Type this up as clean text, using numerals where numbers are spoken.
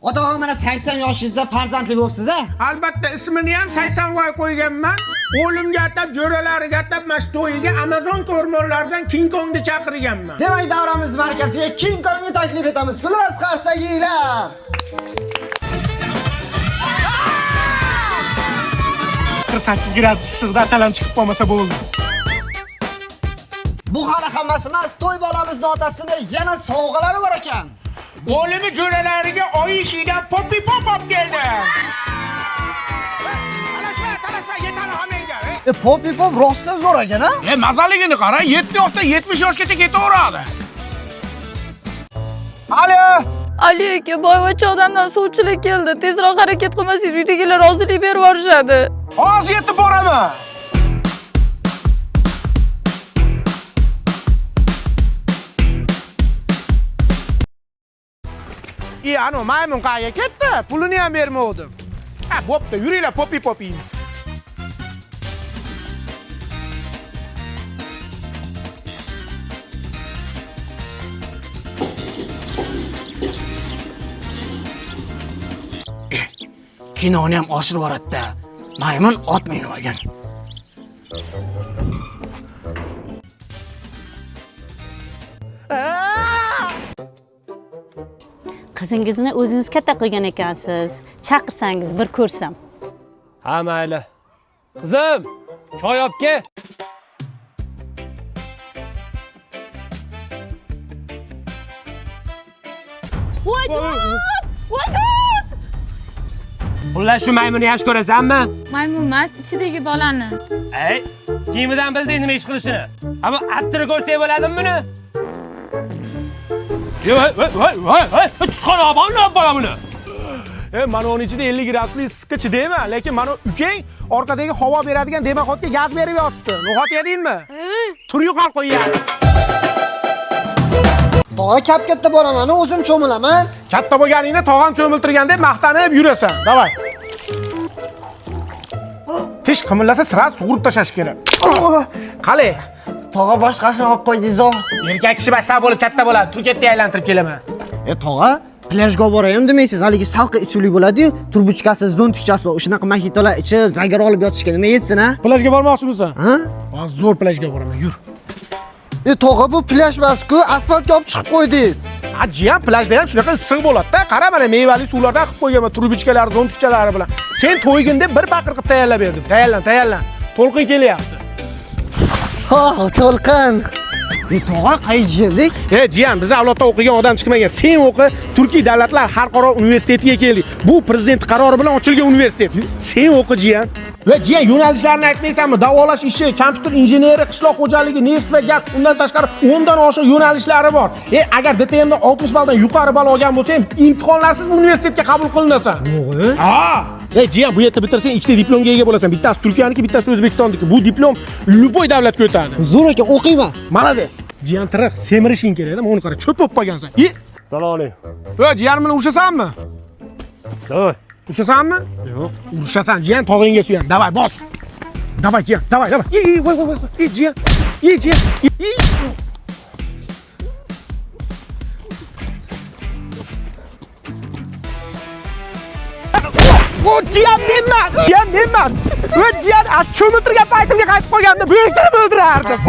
Ota mana 80 yoshingizda farzandli bo'libsiz a? Albatta ismini ham 80 voy qo'yganman. O'limga atab, jo'ralariga atab mashtoyiga Amazon o'rmonlaridan King Kongni chaqirganman. Demak, davramiz markaziga King Kongni taklif etamiz. Kulras qarsagiylar. 48 gradus issiqda atalan chiqib qolmasa bo'ldi. Bu hali hammasi emas, to'y bolamizni otasini yana sovg'alari bor ekan. O'limi jo'ralariga oy ishidan popi pop keldi. Talashma, yetadi hammaga. Popi pop rostdan zo'r ekan a? Mazaligini qara, 7 yoshdan 70 yoshgacha ketaveradi. Alo. Ali aka, boyvachcha odamdan suvchilik keldi. Tezroq harakat qilmasangiz uydagilar rozilik berib yuborishadi. Hozir yetib boraman. Ano maymun qayga ketdi? Pulini ham bermodim. Ha, bo'pti, yuringlar popi. Kinoni ham oshirib yuboradi-da. Maymun ot minib olgan. Qizingizni o'zingiz katta qilgan ekansiz. Chaqirsangiz bir ko'rsam. Ha, mayli. Qizim, choy olib kel. Voy God! Xullas shu maymuni yaxshi ko'rasanmi? Maymun emas, ichidagi bolani. Ey, kiyimidan bilding nima ish qilishini. Ammo attiri ko'rsang bo'ladimi buni? Voy, tutqon olib bola buni. Mana onun ichida 50 gradusli issiqqa chidayman, lekin mana ukang orqadagi havo beradigan demaxotga gaz berib yotibdi. No'xat yedingmi? Tur yo'qol qo'yadi. Tog'a katta bolani o'zim cho'milaman. Katta bo'lganingda tog'am cho'miltirgan deb maqtanib yurasan. Davay. Tish qimillasa sira sug'urib tashlash kerak. Qale. Tog'a boshqasini olib qo'ydingiz-ku. Erkak kishi bashar bo'lib katta bo'ladi. Turkiyada aylantirib kelaman. Tog'a, plyajga borayim demaysiz. Haligi salqi ichimlik bo'ladi-yu, turbuchkasi, zontikchasi bor. O'shanaqa mahitolar ichib, zangor olib yotishga nima yetsin a? Plyajga bormoqchimisan? Ha? Hozir zo'r plyajga boraman. Yur. Tog'a, bu plyaj emas-ku, asfaltga olib chiqib qo'ydingiz. Ajiyam plyajda ham shunaqa issiq bo'ladi-da. Qara mana mevali suvlardan qilib qo'yganman, turbuchkalar, zontikchalari bilan. Sen to'ygin deb bir baqir qilib tayyorlab berdim. Tayyorlan. To'lqin kelyapti. Ha, to'lqin. Tog'a, qayerga keldik? Jiyan, biz avlodda o'qigan odam chiqmagan. Sen o'qi, Turkiy davlatlar xalqaro universitetiga keldik. Bu prezident qarori bilan ochilgan universitet. Sen o'qi, Jiyan. Va Jiyan, yo'nalishlarni aytmaysanmi? Davolash ishi, kompyuter injeneri, qishloq xo'jaligi, neft va gaz, undan tashqari 10 dan oshiq yo'nalishlari bor. Agar DTMda 60 balldan yuqori ball olgan bo'lsang, imtihonlarsiz bu universitetga qabul qilinasan. Yo'q-ku. Ha! Jiyan, bu yerda bitirsang, ikkita diplomga ega bo'lasan. Bittasi Turkiyaniki, bittasi O'zbekistonniki. Bu diplom любой davlatga o'tadi. Zo'r ekan, o'qiyman. Malades. Jiyan tiriq, semirishing kerak-da, mana qara, cho'p bo'lib qolgansan. Salom alaykum. Jiyan bilan urushasanmi? Davay. Urushasanmi? Yo'q. Urushasan, Jiyan tog'ingga suyan. Davay, bos. Davay, Jiyan, davay. Voy, Jiyan. Jiyan. Jiyan menman. Jiyan, cho'miltirgan paytimga qaytib qolganda buyuklarni o'ldirardim.